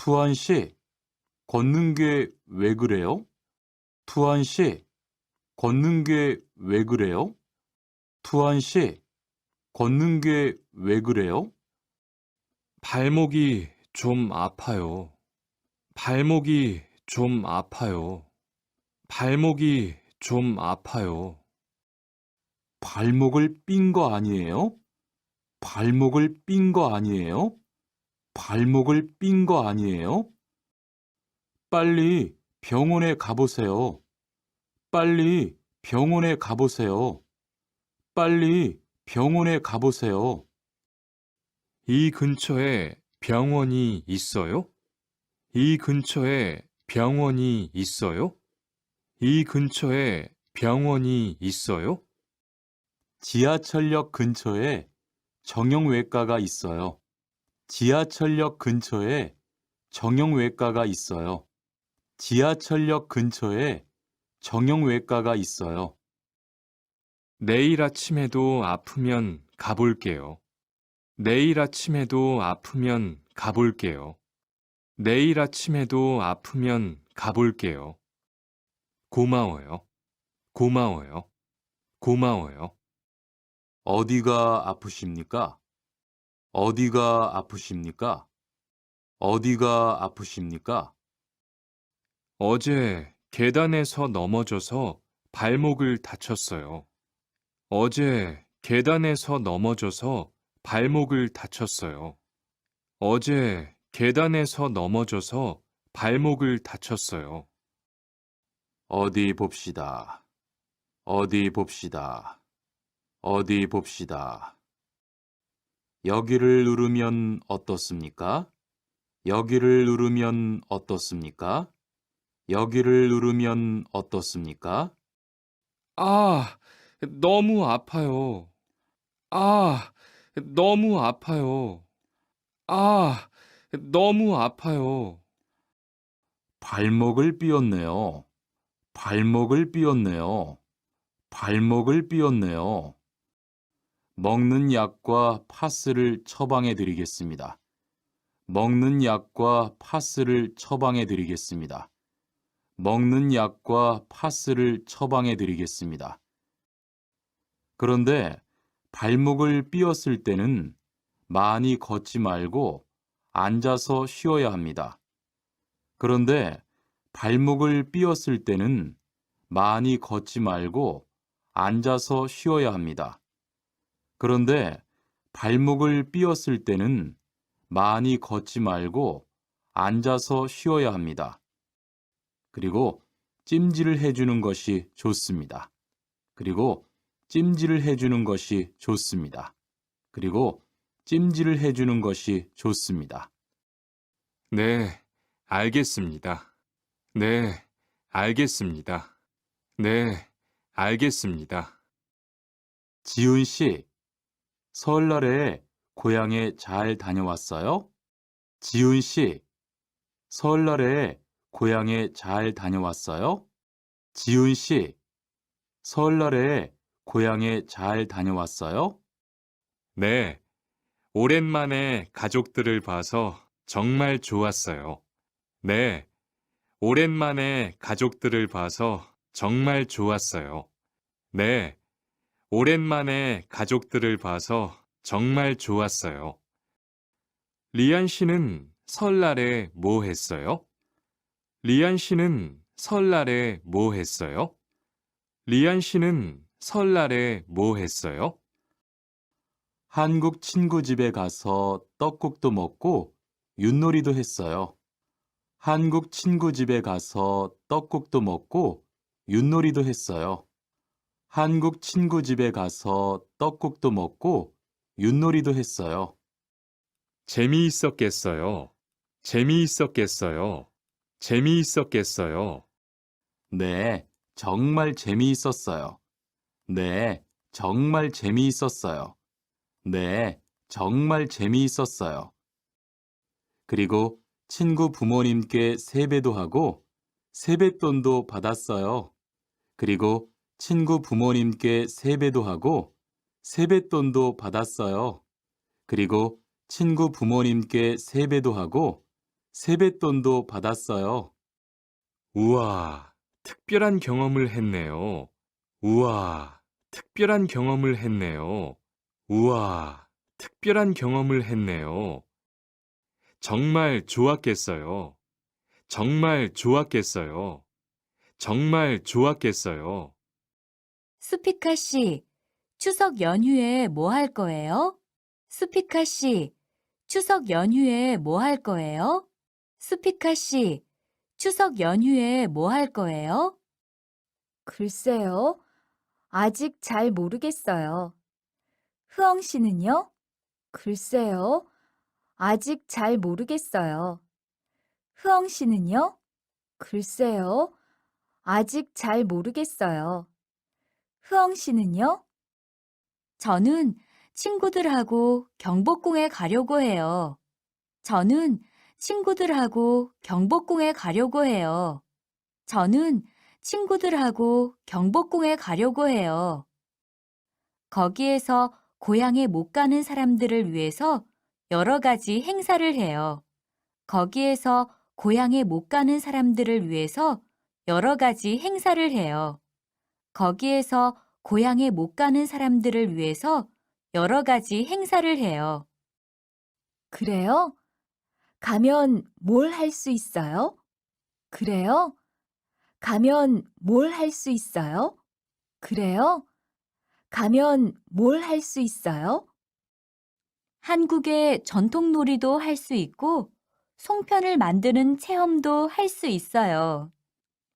투한 씨, 걷는 게 왜 그래요? 투한 씨, 걷는 게 왜 그래요? 투한 씨, 걷는 게 왜 그래요? 발목이 좀 아파요. 발목이 좀 아파요. 발목이 좀 아파요. 발목을 삔 거 아니에요? 발목을 삔 거 아니에요? 발목을 삔 거 아니에요? 빨리 병원에 가보세요. 빨리 병원에 가보세요. 빨리 병원에 가보세요. 이 근처에 병원이 있어요? 이 근처에 병원이 있어요? 이 근처에 병원이 있어요? 지하철역 근처에 정형외과가 있어요. 지하철역 근처에 정형외과가 있어요. 지하철역 근처에 정형외과가 있어요. 내일 아침에도 아프면 가볼게요. 내일 아침에도 아프면 가볼게요. 내일 아침에도 아프면 가볼게요. 고마워요. 고마워요. 고마워요. 어디가 아프십니까? 어디가 아프십니까? 어디가 아프십니까? 어제 계단에서 넘어져서 발목을 다쳤어요. 어제 계단에서 넘어져서 발목을 다쳤어요. 어제 계단에서 넘어져서 발목을 다쳤어요. 어디 봅시다. 어디 봅시다. 어디 봅시다. 여기를 누르면 어떻습니까? 여기를 누르면 어떻습니까? 여기를 누르면 어떻습니까? 아, 너무 아파요. 아, 너무 아파요. 아, 너무 아파요. 발목을 삐었네요. 발목을 삐었네요. 발목을 삐었네요. 먹는 약과 파스를 처방해 드리겠습니다. 먹는 약과 파스를 처방해 드리겠습니다. 먹는 약과 파스를 처방해 드리겠습니다. 그런데 발목을 삐었을 때는 많이 걷지 말고 앉아서 쉬어야 합니다. 그런데 발목을 삐었을 때는 많이 걷지 말고 앉아서 쉬어야 합니다. 그런데 발목을 삐었을 때는 많이 걷지 말고 앉아서 쉬어야 합니다. 그리고 찜질을 해주는 것이 좋습니다. 그리고 찜질을 해주는 것이 좋습니다. 그리고 찜질을 해주는 것이 좋습니다. 네, 알겠습니다. 네, 알겠습니다. 네, 알겠습니다. 지훈 씨, 설날에 고향에 잘 다녀왔어요? 지훈 씨, 설날에 고향에 잘 다녀왔어요? 지훈 씨, 설날에 고향에 잘 다녀왔어요? 네, 오랜만에 가족들을 봐서 정말 좋았어요. 네, 오랜만에 가족들을 봐서 정말 좋았어요. 네, 오랜만에 가족들을 봐서 정말 좋았어요. 리안 씨는 설날에 뭐 했어요? 리안 씨는 설날에 뭐 했어요? 리안 씨는 설날에 뭐 했어요? 한국 친구 집에 가서 떡국도 먹고 윷놀이도 했어요. 한국 친구 집에 가서 떡국도 먹고 윷놀이도 했어요. 한국 친구 집에 가서 떡국도 먹고 윷놀이도 했어요. 재미있었겠어요. 재미있었겠어요. 재미있었겠어요. 네, 정말 재미있었어요. 네, 정말 재미있었어요. 네, 정말 재미있었어요. 그리고 친구 부모님께 세배도 하고 세뱃돈도 받았어요. 그리고 친구 부모님께 세배도 하고 세뱃돈도 받았어요. 그리고 친구 부모님께 세배도 하고 세뱃돈도 받았어요. 우와, 특별한 경험을 했네요. 우와, 특별한 경험을 했네요. 우와, 특별한 경험을 했네요. 정말 좋았겠어요. 정말 좋았겠어요. 정말 좋았겠어요. 수피카 씨, 추석 연휴에 뭐 할 거예요? 수피카 씨, 추석 연휴에 뭐 할 거예요? 수피카 씨, 추석 연휴에 뭐 할 거예요? 글쎄요. 아직 잘 모르겠어요. 흐엉 씨는요? 글쎄요. 아직 잘 모르겠어요. 흐엉 씨는요? 글쎄요. 아직 잘 모르겠어요. 흐엉 씨는요? 저는 친구들하고 경복궁에 가려고 해요. 저는 친구들하고 경복궁에 가려고 해요. 저는 친구들하고 경복궁에 가려고 해요. 거기에서 고향에 못 가는 사람들을 위해서 여러 가지 행사를 해요. 거기에서 고향에 못 가는 사람들을 위해서 여러 가지 행사를 해요. 거기에서 고향에 못 가는 사람들을 위해서 여러 가지 행사를 해요. 그래요? 가면 뭘 할 수 있어요? 그래요? 가면 뭘 할 수 있어요? 그래요? 가면 뭘 할 수 있어요? 한국의 전통놀이도 할 수 있고, 송편을 만드는 체험도 할 수 있어요.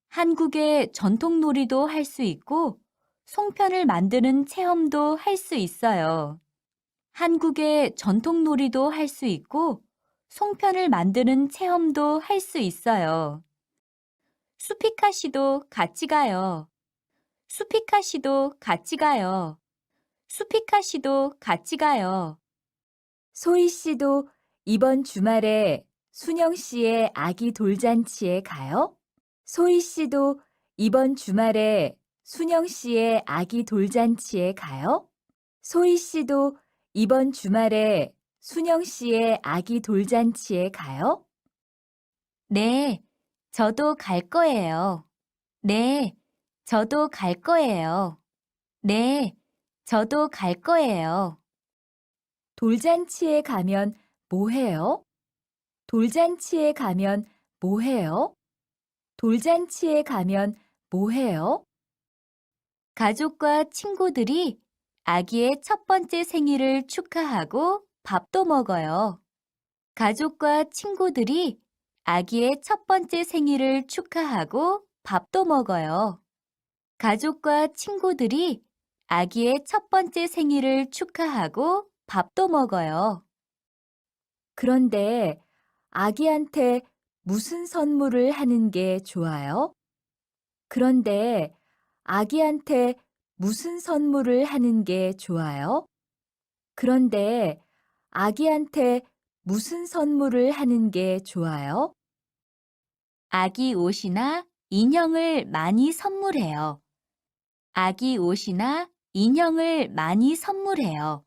한국의 전통놀이도 할 수 있고, 송편을 만드는 체험도 할 수 있어요. 한국의 전통놀이도 할 수 있고, 송편을 만드는 체험도 할 수 있어요. 수피카 씨도 같이 가요. 수피카 씨도 같이 가요. 수피카 씨도 같이 가요. 소희 씨도 이번 주말에 순영 씨의 아기 돌잔치에 가요? 소희 씨도 이번 주말에 순영 씨의 아기 돌잔치에 가요? 소희 씨도 이번 주말에 순영 씨의 아기 돌잔치에 가요? 네, 저도 갈 거예요. 네, 저도 갈 거예요. 네, 저도 갈 거예요. 돌잔치에 가면 뭐 해요? 돌잔치에 가면 뭐 해요? 돌잔치에 가면 뭐 해요? 가족과 친구들이 아기의 첫 번째 생일을 축하하고 밥도 먹어요. 가족과 친구들이 아기의 첫 번째 생일을 축하하고 밥도 먹어요. 가족과 친구들이 아기의 첫 번째 생일을 축하하고 밥도 먹어요. 그런데 아기한테 무슨 선물을 하는 게 좋아요? 그런데 아기한테 무슨 선물을 하는 게 좋아요? 그런데 아기한테 무슨 선물을 하는 게 좋아요? 아기 옷이나 인형을 많이 선물해요. 아기 옷이나 인형을 많이 선물해요.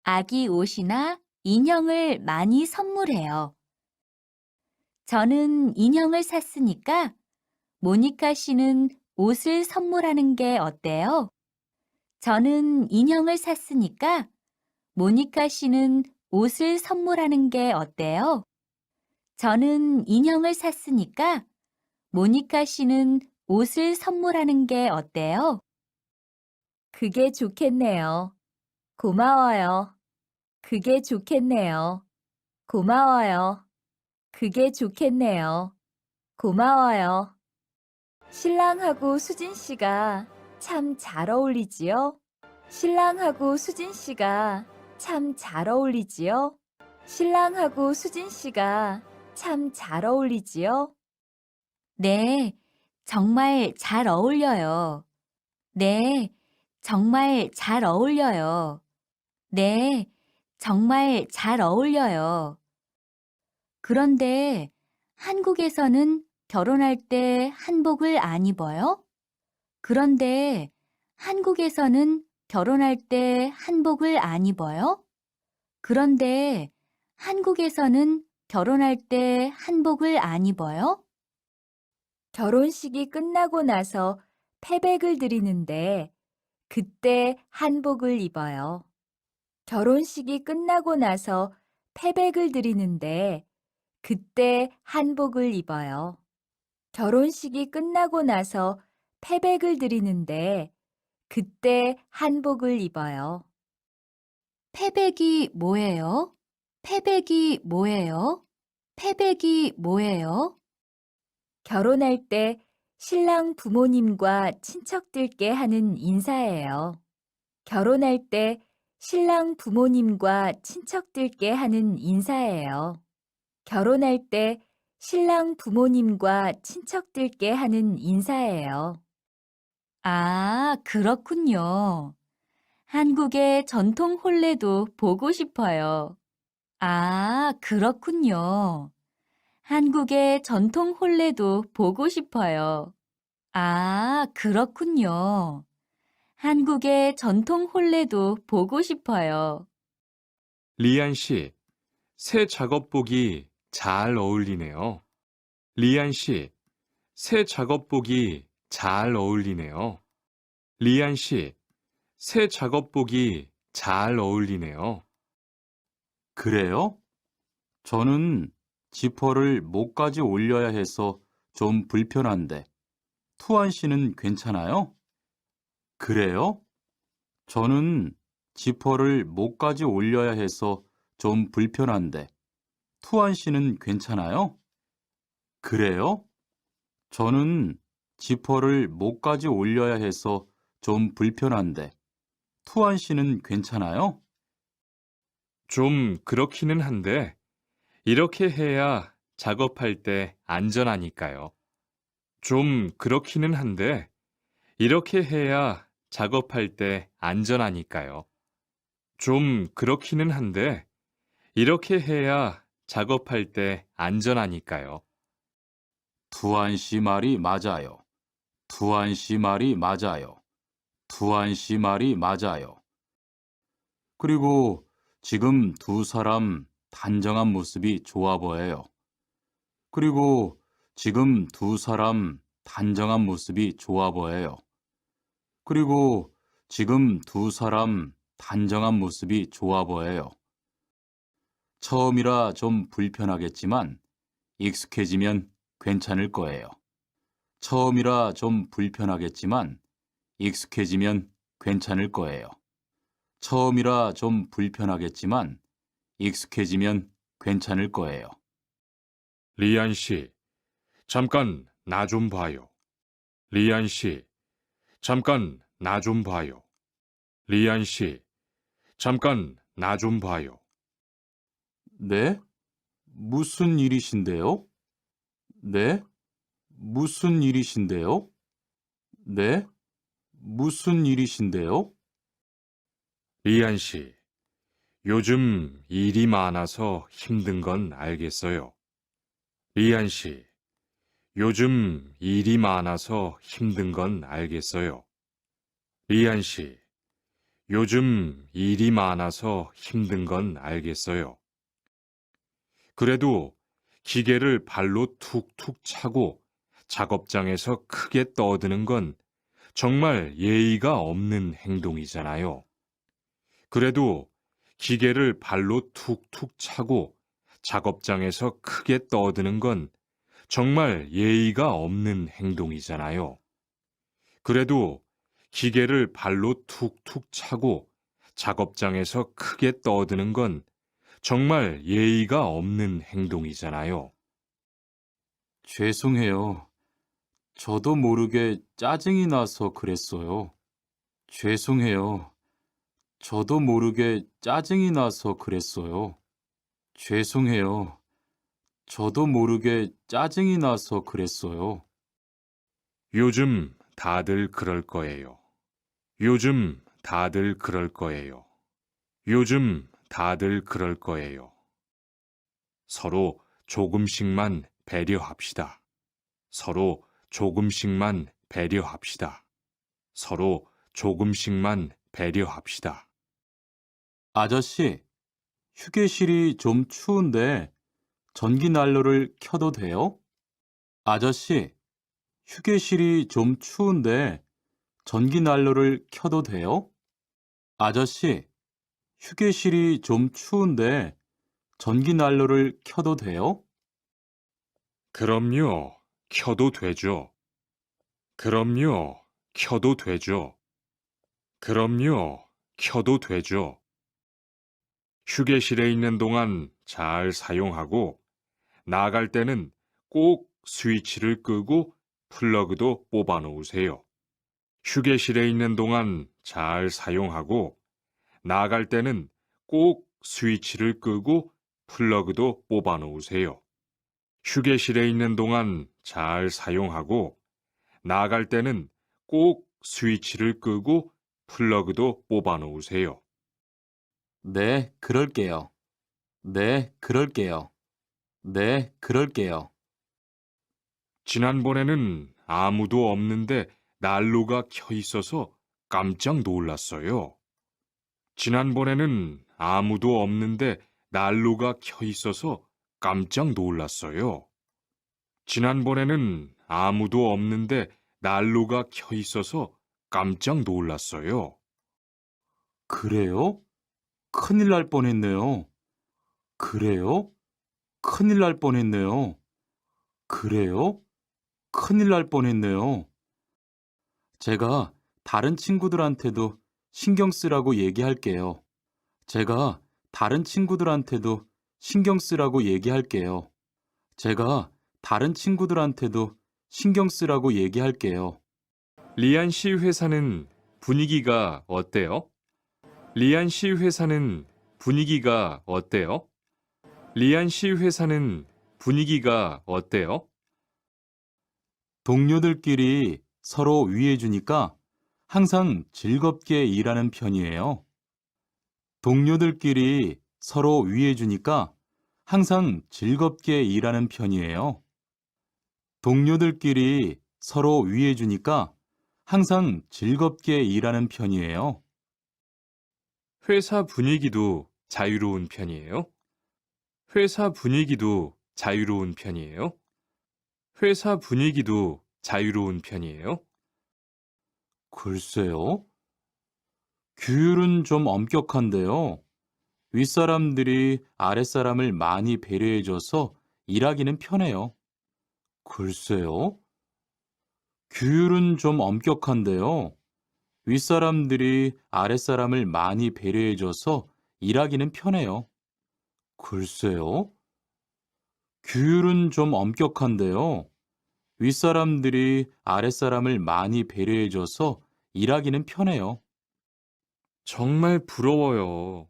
아기 옷이나 인형을 많이 선물해요. 저는 인형을 샀으니까 모니카 씨는 옷을 선물하는 게 어때요? 저는 인형을 샀으니까 모니카 씨는 옷을 선물하는 게 어때요? 저는 인형을 샀으니까 모니카 씨는 옷을 선물하는 게 어때요? 그게 좋겠네요. 고마워요. 그게 좋겠네요. 고마워요. 그게 좋겠네요. 고마워요. 신랑하고 수진 씨가 참 잘 어울리지요? 신랑하고 수진 씨가 참 잘 어울리지요? 신랑하고 수진 씨가 참 잘 어울리지요? 네, 정말 잘 어울려요. 네, 정말 잘 어울려요. 네, 정말 잘 어울려요. 그런데 한국에서는 결혼할 때 한복을 안 입어요? 그런데 한국에서는 결혼할 때 한복을 안 입어요? 그런데 한국에서는 결혼할 때 한복을 안 입어요? 결혼식이 끝나고 나서 패백을 드리는데 그때 한복을 입어요. 결혼식이 끝나고 나서 패백을 드리는데 그때 한복을 입어요. 결혼식이 끝나고 나서 패백을 드리는데 그때 한복을 입어요. 패백이 뭐예요? 패백이 뭐예요? 패백이 뭐예요? 결혼할 때 신랑 부모님과 친척들께 하는 인사예요. 결혼할 때 신랑 부모님과 친척들께 하는 인사예요. 결혼할 때 신랑 부모님과 친척들께 하는 인사예요. 아, 그렇군요. 한국의 전통 혼례도 보고 싶어요. 아, 그렇군요. 한국의 전통 혼례도 보고 싶어요. 아, 그렇군요. 한국의 전통 혼례도 보고 싶어요. 리안 씨, 새 작업복이 잘 어울리네요. 리안 씨, 새 작업복이 잘 어울리네요. 리안 씨, 새 작업복이 잘 어울리네요. 그래요? 저는 지퍼를 목까지 올려야 해서 좀 불편한데, 투안 씨는 괜찮아요? 그래요? 저는 지퍼를 목까지 올려야 해서 좀 불편한데, 투안 씨는 괜찮아요? 그래요? 저는 지퍼를 목까지 올려야 해서 좀 불편한데, 투안 씨는 괜찮아요? 좀 그렇기는 한데, 이렇게 해야 작업할 때 안전하니까요. 좀 그렇기는 한데, 이렇게 해야 작업할 때 안전하니까요. 좀 그렇기는 한데, 이렇게 해야 작업할 때 안전하니까요. 투안 씨 말이 맞아요. 투안 씨 말이 맞아요. 투안 씨 말이 맞아요. 그리고 지금 두 사람 단정한 모습이 좋아 보여요. 그리고 지금 두 사람 단정한 모습이 좋아 보여요. 그리고 지금 두 사람 단정한 모습이 좋아 보여요. 처음이라 좀 불편하겠지만 익숙해지면 괜찮을 거예요. 처음이라 좀 불편하겠지만 익숙해지면 괜찮을 거예요. 처음이라 좀 불편하겠지만 익숙해지면 괜찮을 거예요. 리안 씨, 잠깐 나 좀 봐요. 리안 씨, 잠깐 나 좀 봐요. 리안 씨, 잠깐 나 좀 봐요. 네? 무슨 일이신데요? 네? 무슨 일이신데요? 네? 무슨 일이신데요? 리안 씨, 요즘 일이 많아서 힘든 건 알겠어요. 리안 씨, 요즘 일이 많아서 힘든 건 알겠어요. 리안 씨, 요즘 일이 많아서 힘든 건 알겠어요. 그래도 기계를 발로 툭툭 차고 작업장에서 크게 떠드는 건 정말 예의가 없는 행동이잖아요. 그래도 기계를 발로 툭툭 차고 작업장에서 크게 떠드는 건 정말 예의가 없는 행동이잖아요. 그래도 기계를 발로 툭툭 차고 작업장에서 크게 떠드는 건 정말 예의가 없는 행동이잖아요. 죄송해요. 저도 모르게 짜증이 나서 그랬어요. 죄송해요. 저도 모르게 짜증이 나서 그랬어요. 죄송해요. 저도 모르게 짜증이 나서 그랬어요. 요즘 다들 그럴 거예요. 요즘 다들 그럴 거예요. 요즘 다들 그럴 거예요. 서로 조금씩만 배려합시다. 서로 조금씩만 배려합시다. 서로 조금씩만 배려합시다. 아저씨, 휴게실이 좀 추운데 전기 난로를 켜도 돼요? 아저씨, 휴게실이 좀 추운데 전기 난로를 켜도 돼요? 아저씨, 휴게실이 좀 추운데 전기 난로를 켜도 돼요? 그럼요. 켜도 되죠. 그럼요. 켜도 되죠. 그럼요. 켜도 되죠. 휴게실에 있는 동안 잘 사용하고 나갈 때는 꼭 스위치를 끄고 플러그도 뽑아 놓으세요. 휴게실에 있는 동안 잘 사용하고 나갈 때는 꼭 스위치를 끄고 플러그도 뽑아 놓으세요. 휴게실에 있는 동안 잘 사용하고 나갈 때는 꼭 스위치를 끄고 플러그도 뽑아 놓으세요. 네, 그럴게요. 네, 그럴게요. 네, 그럴게요. 지난번에는 아무도 없는데 난로가 켜 있어서 깜짝 놀랐어요. 지난번에는 아무도 없는데 난로가 켜 있어서 깜짝 놀랐어요. 지난번에는 아무도 없는데 난로가 켜 있어서 깜짝 놀랐어요. 그래요? 큰일 날 뻔했네요. 그래요? 큰일 날 뻔했네요. 그래요? 큰일 날 뻔했네요. 제가 다른 친구들한테도 신경 쓰라고 얘기할게요. 제가 다른 친구들한테도 신경 쓰라고 얘기할게요. 제가 다른 친구들한테도 신경 쓰라고 얘기할게요. 리안 씨 회사는 분위기가 어때요? 리안 씨 회사는 분위기가 어때요? 리안 씨 회사는 분위기가 어때요? 동료들끼리 서로 위해주니까 항상 즐겁게 일하는 편이에요. 동료들끼리 서로 위해주니까 항상 즐겁게 일하는 편이에요. 동료들끼리 서로 위해주니까 항상 즐겁게 일하는 편이에요. 회사 분위기도 자유로운 편이에요? 회사 분위기도 자유로운 편이에요? 회사 분위기도 자유로운 편이에요? 글쎄요. 규율은 좀 엄격한데요. 윗사람들이 아랫사람을 많이 배려해줘서 일하기는 편해요. 글쎄요. 규율은 좀 엄격한데요. 윗사람들이 아랫사람을 많이 배려해줘서 일하기는 편해요. 글쎄요. 규율은 좀 엄격한데요. 윗사람들이 아랫사람을 많이 배려해줘서 일하기는 편해요. 정말 부러워요.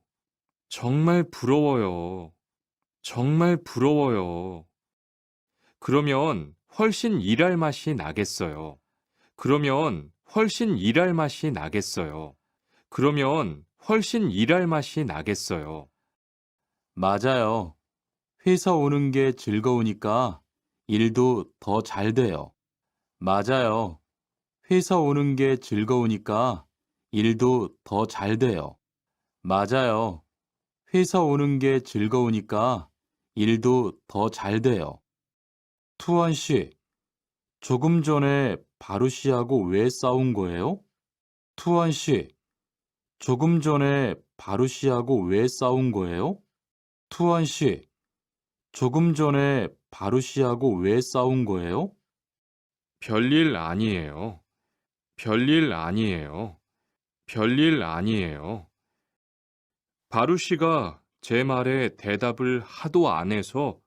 정말 부러워요. 정말 부러워요. 그러면 훨씬 일할 맛이 나겠어요. 그러면 훨씬 일할 맛이 나겠어요. 그러면 훨씬 일할 맛이 나겠어요. 맞아요. 회사 오는 게 즐거우니까 일도 더 잘 돼요. 맞아요. 회사 오는 게 즐거우니까 일도 더 잘 돼요. 맞아요. 회사 오는 게 즐거우니까 일도 더 잘 돼요. 투원 씨, 조금 전에 바루 씨하고 왜 싸운 거예요? 투원 씨, 조금 전에 바루 씨하고 왜 싸운 거예요? 투원 씨, 조금 전에 바루 씨하고 왜 싸운 거예요? 별일 아니에요. 별일 아니에요. 별일 아니에요. 바루 씨가 제 말에 대답을 하도 안 해서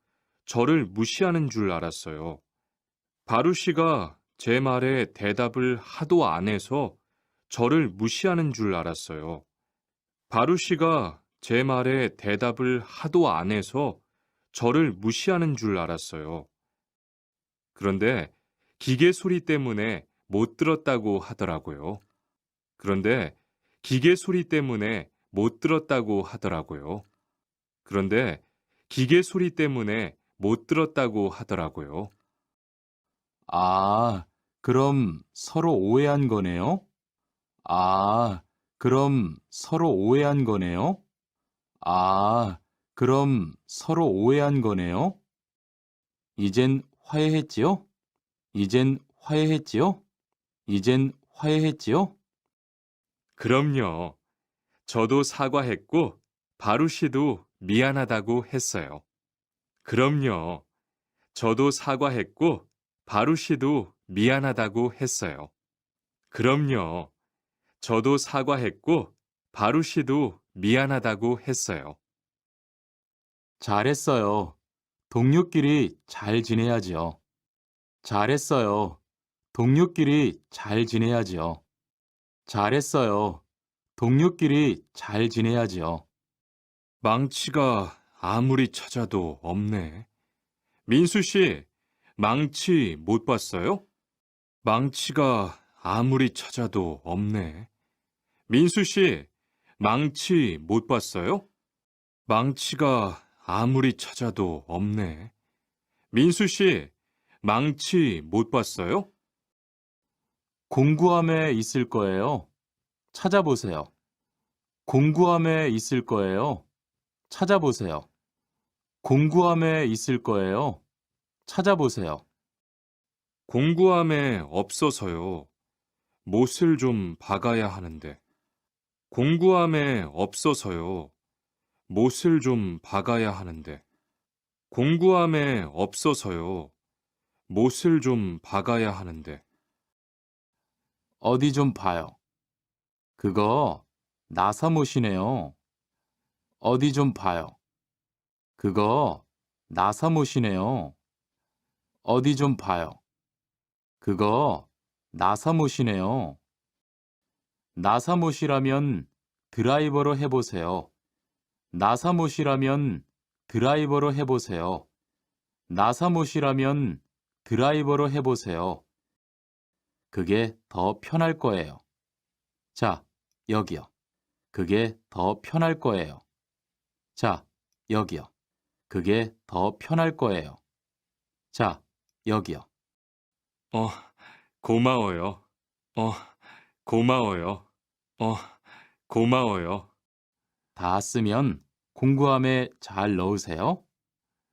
저를 무시하는 줄 알았어요. 바루 씨가 제 말에 대답을 하도 안 해서 저를 무시하는 줄 알았어요. 바루 씨가 제 말에 대답을 하도 안 해서 저를 무시하는 줄 알았어요. 그런데 기계 소리 때문에 못 들었다고 하더라고요. 그런데 기계 소리 때문에 못 들었다고 하더라고요. 그런데 기계 소리 때문에 못 들었다고 하더라고요. 아, 그럼 서로 오해한 거네요? 아, 그럼 서로 오해한 거네요? 아, 그럼 서로 오해한 거네요? 이젠 화해했지요? 이젠 화해했지요? 이젠 화해했지요? 그럼요. 저도 사과했고, 바루 씨도 미안하다고 했어요. 그럼요. 저도 사과했고, 바루 씨도 미안하다고 했어요. 그럼요. 저도 사과했고, 바루 씨도 미안하다고 했어요. 잘했어요. 동료끼리 잘 지내야지요. 잘했어요. 동료끼리 잘 지내야지요. 잘했어요. 동료끼리 잘 지내야지요. 망치가 아무리 찾아도 없네. 민수 씨, 망치 못 봤어요? 망치가 아무리 찾아도 없네. 민수 씨, 망치 못 봤어요? 망치가 아무리 찾아도 없네. 민수 씨, 망치 못 봤어요? 공구함에 있을 거예요. 찾아보세요. 공구함에 있을 거예요. 찾아보세요. 공구함에 있을 거예요. 찾아보세요. 공구함에 없어서요. 못을 좀 박아야 하는데. 공구함에 없어서요. 못을 좀 박아야 하는데. 공구함에 없어서요. 못을 좀 박아야 하는데. 어디 좀 봐요. 그거 나사못이네요. 어디 좀 봐요. 그거 나사못이네요. 어디 좀 봐요. 그거 나사못이네요. 나사못이라면 드라이버로 해보세요. 나사못이라면 드라이버로 해보세요. 나사못이라면 드라이버로 해보세요. 그게 더 편할 거예요. 자, 여기요. 그게 더 편할 거예요. 자, 여기요. 그게 더 편할 거예요. 자, 여기요. 고마워요. 고마워요. 고마워요. 다 쓰면 공구함에 잘 넣으세요.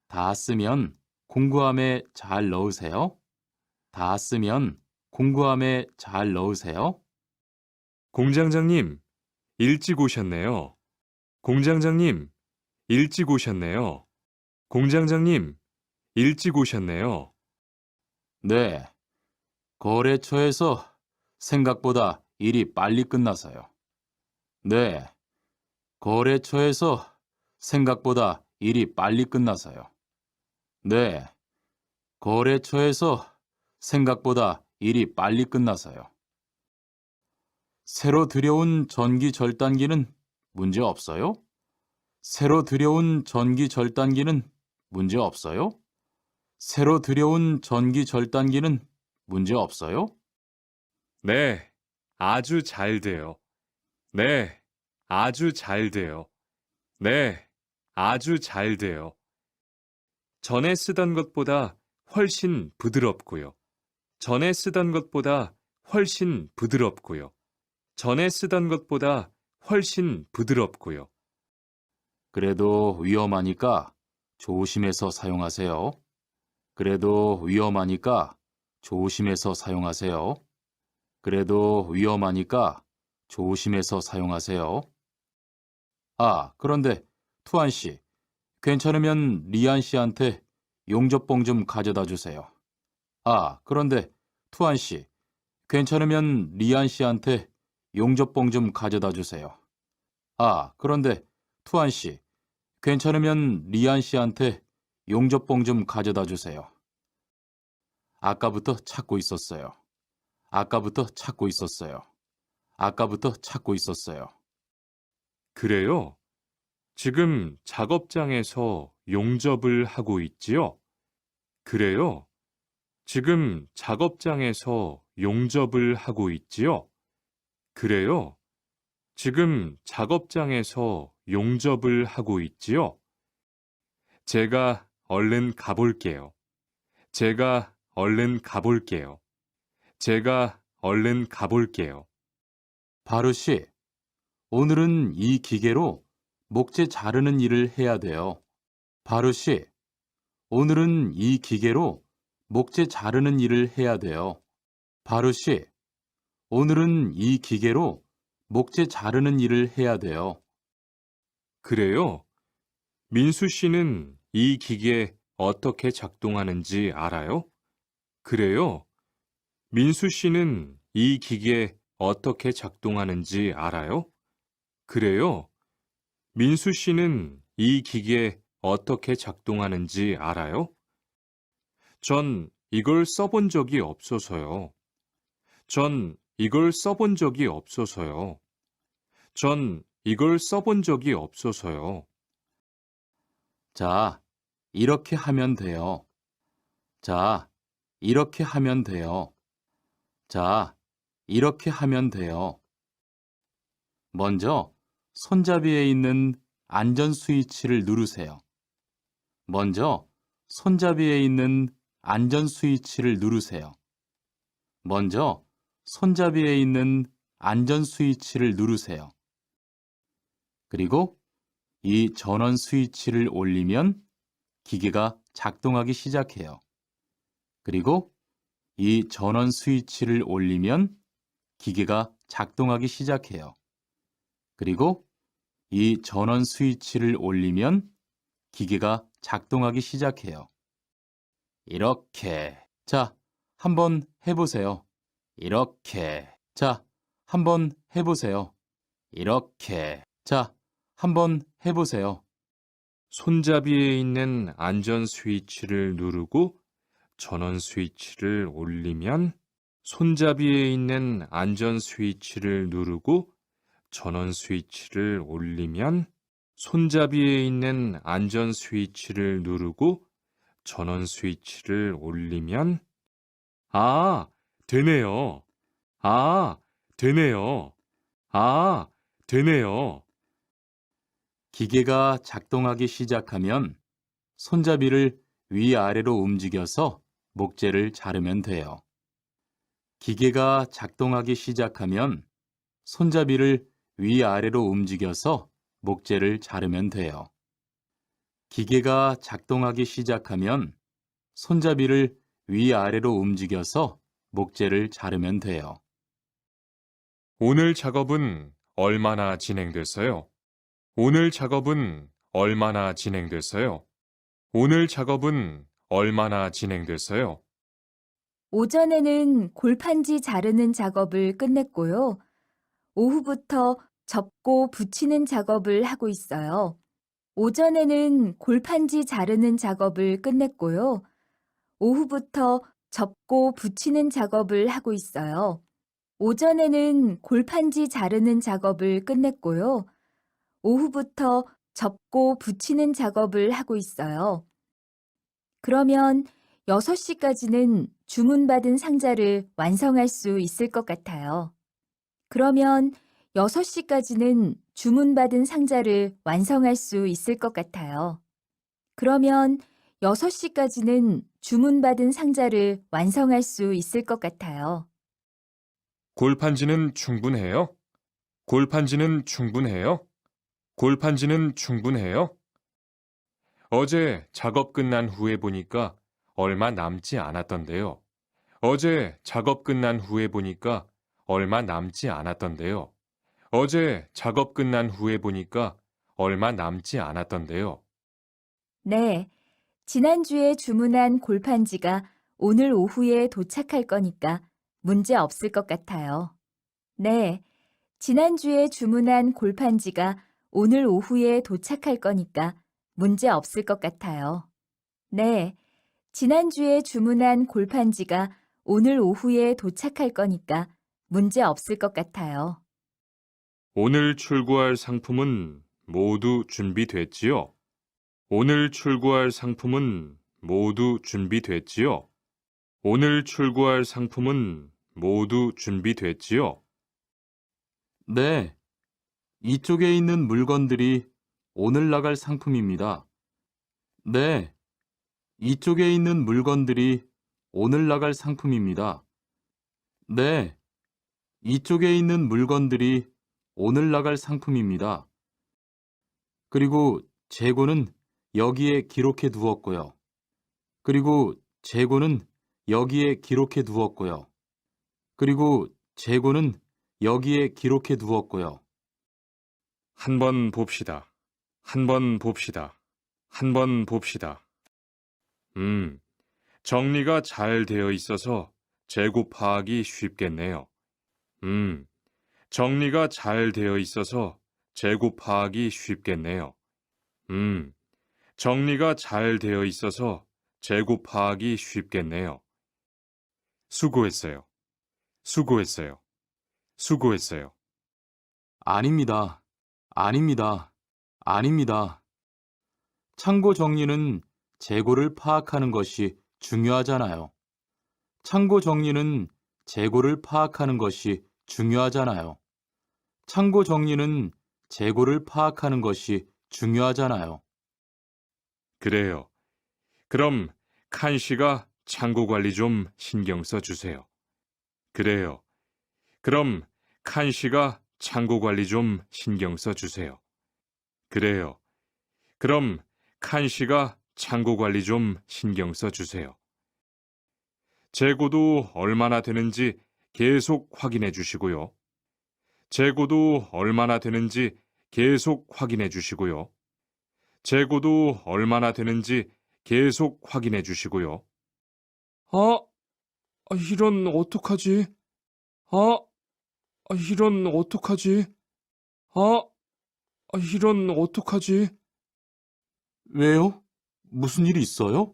다 쓰면 공구함에 잘 넣으세요. 다 쓰면 공구함에 잘 넣으세요. 공장장님, 일찍 오셨네요. 공장장님, 일찍 오셨네요. 공장장님, 일찍 오셨네요. 네. 거래처에서 생각보다 일이 빨리 끝나서요. 네. 거래처에서 생각보다 일이 빨리 끝나서요. 네. 거래처에서 생각보다 일이 빨리 끝나서요. 새로 들여온 전기 절단기는 문제 없어요? 새로 들여온 전기 절단기는 문제 없어요? 새로 들여온 전기 절단기는 문제 없어요? 네, 아주 잘 돼요. 네, 아주 잘 돼요. 네, 아주 잘 돼요. 전에 쓰던 것보다 훨씬 부드럽고요. 전에 쓰던 것보다 훨씬 부드럽고요. 전에 쓰던 것보다 훨씬 부드럽고요. 그래도 위험하니까 조심해서 사용하세요. 그래도 위험하니까 조심해서 사용하세요. 그래도 위험하니까 조심해서 사용하세요. 아, 그런데 투안 씨, 괜찮으면 리안 씨한테 용접봉 좀 가져다 주세요. 아, 그런데 투안 씨, 괜찮으면 리안 씨한테 용접봉 좀 가져다 주세요. 아, 그런데 투안 씨, 괜찮으면 리안 씨한테 용접봉 좀 가져다 주세요. 아까부터 찾고 있었어요. 아까부터 찾고 있었어요. 아까부터 찾고 있었어요. 그래요? 지금 작업장에서 용접을 하고 있지요? 그래요? 지금 작업장에서 용접을 하고 있지요? 그래요? 지금 작업장에서 용접을 하고 있지요? 제가 얼른 가볼게요. 제가 얼른 가볼게요. 제가 얼른 가볼게요. 바루 씨, 오늘은 이 기계로 목재 자르는 일을 해야 돼요. 바루 씨, 오늘은 이 기계로 목재 자르는 일을 해야 돼요. 바루 씨, 오늘은 이 기계로 목재 자르는 일을 해야 돼요. 그래요? 민수 씨는 이 기계 어떻게 작동하는지 알아요? 그래요? 민수 씨는 이 기계 어떻게 작동하는지 알아요? 그래요? 민수 씨는 이 기계 어떻게 작동하는지 알아요? 전 이걸 써본 적이 없어서요. 전 이걸 써본 적이 없어서요. 전 이걸 써본 적이 없어서요. 자, 이렇게 하면 돼요. 자, 이렇게 하면 돼요. 자, 이렇게 하면 돼요. 먼저 손잡이에 있는 안전 스위치를 누르세요. 먼저 손잡이에 있는 안전 스위치를 누르세요. 먼저 손잡이에 있는 안전 스위치를 누르세요. 그리고 이 전원 스위치를 올리면 기계가 작동하기 시작해요. 그리고 이 전원 스위치를 올리면 기계가 작동하기 시작해요. 그리고 이 전원 스위치를 올리면 기계가 작동하기 시작해요. 이렇게. 자, 한번 해보세요. 이렇게. 자, 한번 해보세요. 이렇게. 자, 한번 해보세요. 손잡이에 있는 안전 스위치를 누르고 전원 스위치를 올리면 손잡이에 있는 안전 스위치를 누르고 전원 스위치를 올리면 손잡이에 있는 안전 스위치를 누르고 전원 스위치를 올리면 되네요. 되네요. 되네요. 기계가 작동하기 시작하면 손잡이를 위아래로 움직여서 목재를 자르면 돼요. 기계가 작동하기 시작하면 손잡이를 위아래로 움직여서 목재를 자르면 돼요. 기계가 작동하기 시작하면 손잡이를 위아래로 움직여서 목재를 자르면 돼요. 오늘 작업은 얼마나 진행됐어요? 오늘 작업은 얼마나 진행됐어요? 오늘 작업은 얼마나 진행됐어요? 오전에는 골판지 자르는 작업을 끝냈고요. 오후부터 접고 붙이는 작업을 하고 있어요. 오전에는 골판지 자르는 작업을 끝냈고요. 오후부터 접고 붙이는 작업을 하고 있어요. 오전에는 골판지 자르는 작업을 끝냈고요. 오후부터 접고 붙이는 작업을 하고 있어요. 그러면 6시까지는 주문받은 상자를 완성할 수 있을 것 같아요. 그러면 6시까지는 주문받은 상자를 완성할 수 있을 것 같아요. 그러면 6시까지는 주문받은 상자를 완성할 수 있을 것 같아요. 골판지는 충분해요? 골판지는 충분해요? 골판지는 충분해요? 어제 작업 끝난 후에 보니까 얼마 남지 않았던데요. 어제 작업 끝난 후에 보니까 얼마 남지 않았던데요. 어제 작업 끝난 후에 보니까 얼마 남지 않았던데요. 네, 지난주에 주문한 골판지가 오늘 오후에 도착할 거니까 문제 없을 것 같아요. 네, 지난주에 주문한 골판지가 오늘 오후에 도착할 거니까 문제 없을 것 같아요. 네, 지난주에 주문한 골판지가 오늘 오후에 도착할 거니까 문제 없을 것 같아요. 오늘 출고할 상품은 모두 준비됐지요? 오늘 출고할 상품은 모두 준비됐지요? 오늘 출고할 상품은 모두 준비됐지요? 네, 이쪽에 있는 물건들이 오늘 나갈 상품입니다. 네, 이쪽에 있는 물건들이 오늘 나갈 상품입니다. 네, 이쪽에 있는 물건들이 오늘 나갈 상품입니다. 그리고 재고는 여기에 기록해 두었고요. 그리고 재고는 여기에 기록해 두었고요. 그리고 재고는 여기에 기록해 두었고요. 한번 봅시다. 한번 봅시다. 한번 봅시다. 정리가 잘 되어 있어서 재고 파악이 쉽겠네요. 정리가 잘 되어 있어서 재고 파악이 쉽겠네요. 정리가 잘 되어 있어서 재고 파악이 쉽겠네요. 수고했어요. 수고했어요. 수고했어요. 아닙니다. 아닙니다. 아닙니다. 창고 정리는 재고를 파악하는 것이 중요하잖아요. 창고 정리는 재고를 파악하는 것이 중요하잖아요. 창고 정리는 재고를 파악하는 것이 중요하잖아요. 그래요. 그럼 칸 씨가 창고 관리 좀 신경 써 주세요. 그래요. 그럼 칸 씨가 창고 관리 좀 신경 써 주세요. 그래요. 그럼 칸 씨가 창고 관리 좀 신경 써 주세요. 재고도 얼마나 되는지 계속 확인해 주시고요. 재고도 얼마나 되는지 계속 확인해 주시고요. 재고도 얼마나 되는지 계속 확인해 주시고요. 이런 어떡하지? 이런 어떡하지? 이런 어떡하지? 왜요? 무슨 일이 있어요?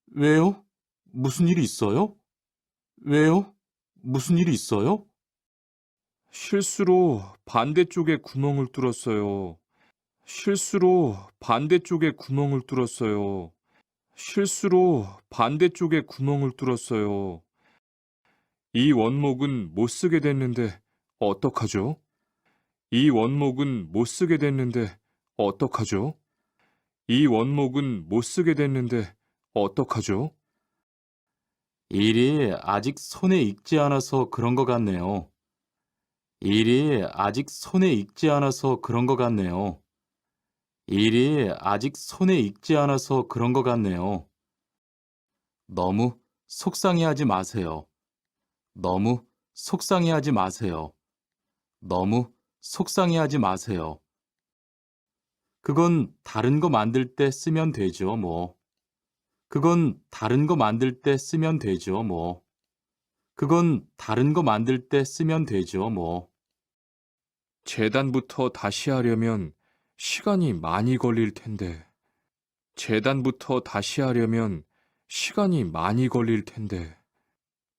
왜요? 무슨 일이 있어요? 왜요? 무슨 일이 있어요? 실수로 반대쪽에 구멍을 뚫었어요. 실수로 반대쪽에 구멍을 뚫었어요. 실수로 반대쪽에 구멍을 뚫었어요. 이 원목은 못 쓰게 됐는데 어떡하죠? 이 원목은 못 쓰게 됐는데 어떡하죠? 이 원목은 못 쓰게 됐는데 어떡하죠? 일이 아직 손에 익지 않아서 그런 것 같네요. 일이 아직 손에 익지 않아서 그런 것 같네요. 일이 아직 손에 익지 않아서 그런 것 같네요. 너무 속상해하지 마세요. 너무 속상해하지 마세요. 너무 속상해하지 마세요. 그건 다른 거 만들 때 쓰면 되죠, 뭐. 그건 다른 거 만들 때 쓰면 되죠, 뭐. 그건 다른 거 만들 때 쓰면 되죠, 뭐. 재단부터 다시 하려면 시간이 많이 걸릴 텐데. 재단부터 다시 하려면 시간이 많이 걸릴 텐데.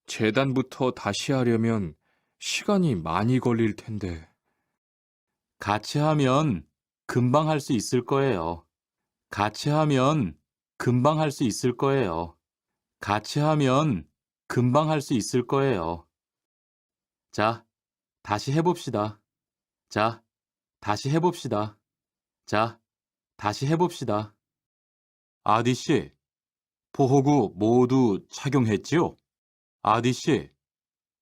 재단부터 다시 하려면 시간이 많이 걸릴 텐데. 같이 하면 금방 할 수 있을 거예요. 같이 하면 금방 할 수 있을 거예요. 같이 하면 금방 할 수 있을 거예요. 자, 다시 해봅시다. 자, 다시 해봅시다. 자, 다시 해봅시다. 아디 씨, 보호구 모두 착용했지요? 아디 씨,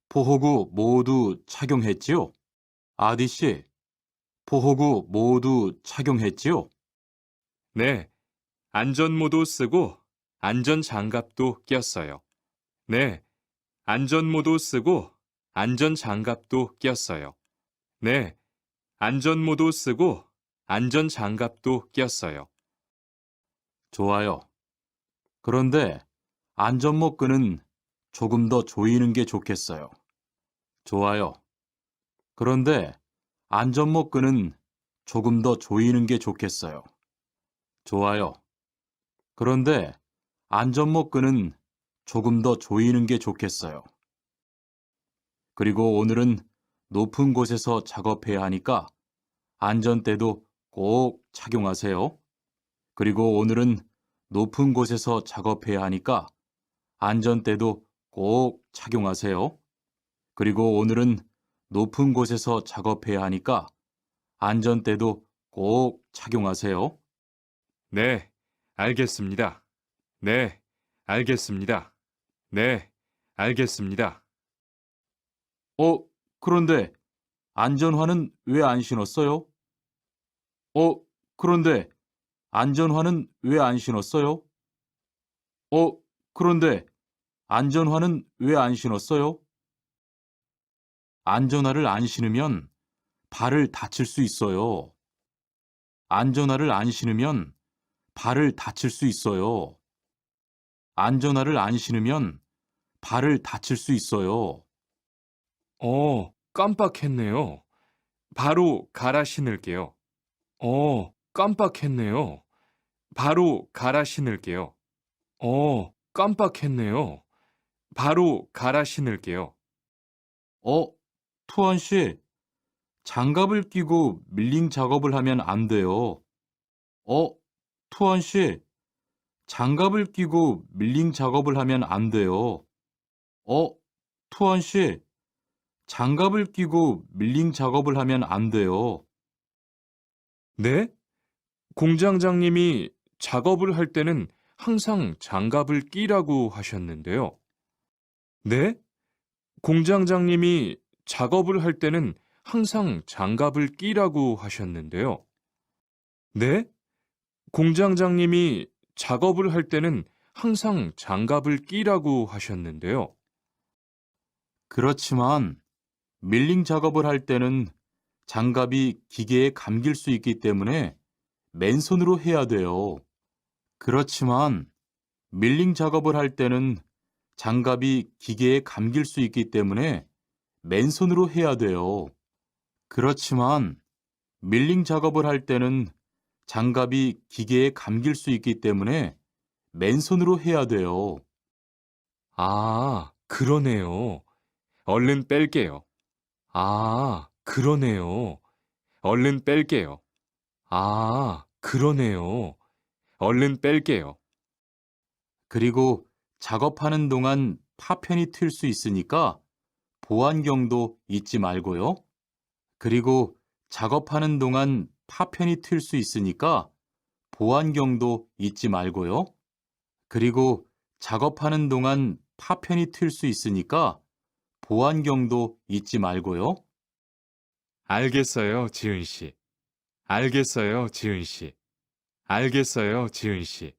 보호구 모두 착용했지요? 아디 씨, 보호구 모두 착용했지요? 네, 안전모도 쓰고 안전장갑도 꼈어요. 네, 안전모도 쓰고 안전장갑도 꼈어요. 네, 안전모도 쓰고 안전장갑도 꼈어요. 좋아요. 그런데 안전모 끈은 조금 더 조이는 게 좋겠어요. 좋아요. 그런데 안전모 끈은 조금 더 조이는 게 좋겠어요. 좋아요. 그런데 안전모 끈은 조금 더 조이는 게 좋겠어요. 그리고 오늘은 높은 곳에서 작업해야 하니까 안전대도 꼭 착용하세요. 그리고 오늘은 높은 곳에서 작업해야 하니까 안전대도 꼭 착용하세요. 그리고 오늘은 높은 곳에서 작업해야 하니까 안전대도 꼭 착용하세요. 네, 알겠습니다. 네, 알겠습니다. 네, 알겠습니다. 그런데 안전화는 왜 안 신었어요? 그런데 안전화는 왜 안 신었어요? 그런데 안전화는 왜 안 신었어요? 안전화를 안 신으면 발을 다칠 수 있어요. 안전화를 안 신으면 발을 다칠 수 있어요. 안전화를 안 신으면 발을 다칠 수 있어요. 깜빡했네요. 바로 갈아 신을게요. 깜빡했네요. 바로 갈아 신을게요. 깜빡했네요. 바로 갈아 신을게요. 투원 씨, 장갑을 끼고 밀링 작업을 하면 안 돼요. 투원 씨, 장갑을 끼고 밀링 작업을 하면 안 돼요. 투원 씨, 장갑을 끼고 밀링 작업을 하면 안 돼요. 네? 공장장님이 작업을 할 때는 항상 장갑을 끼라고 하셨는데요. 네? 공장장님이 작업을 할 때는 항상 장갑을 끼라고 하셨는데요. 네? 공장장님이 작업을 할 때는 항상 장갑을 끼라고 하셨는데요. 그렇지만 밀링 작업을 할 때는 장갑이 기계에 감길 수 있기 때문에 맨손으로 해야 돼요. 그렇지만 밀링 작업을 할 때는 장갑이 기계에 감길 수 있기 때문에 맨손으로 해야 돼요. 그렇지만 밀링 작업을 할 때는 장갑이 기계에 감길 수 있기 때문에 맨손으로 해야 돼요. 그러네요. 얼른 뺄게요. 그러네요. 얼른 뺄게요. 그러네요. 얼른 뺄게요. 그리고 작업하는 동안 파편이 튈 수 있으니까 보안경도 잊지 말고요. 그리고 작업하는 동안 파편이 튈 수 있으니까 보안경도 잊지 말고요. 그리고 작업하는 동안 파편이 튈 수 있으니까 보안경도 잊지 말고요. 알겠어요, 지은 씨. 알겠어요, 지은 씨. 알겠어요, 지은 씨.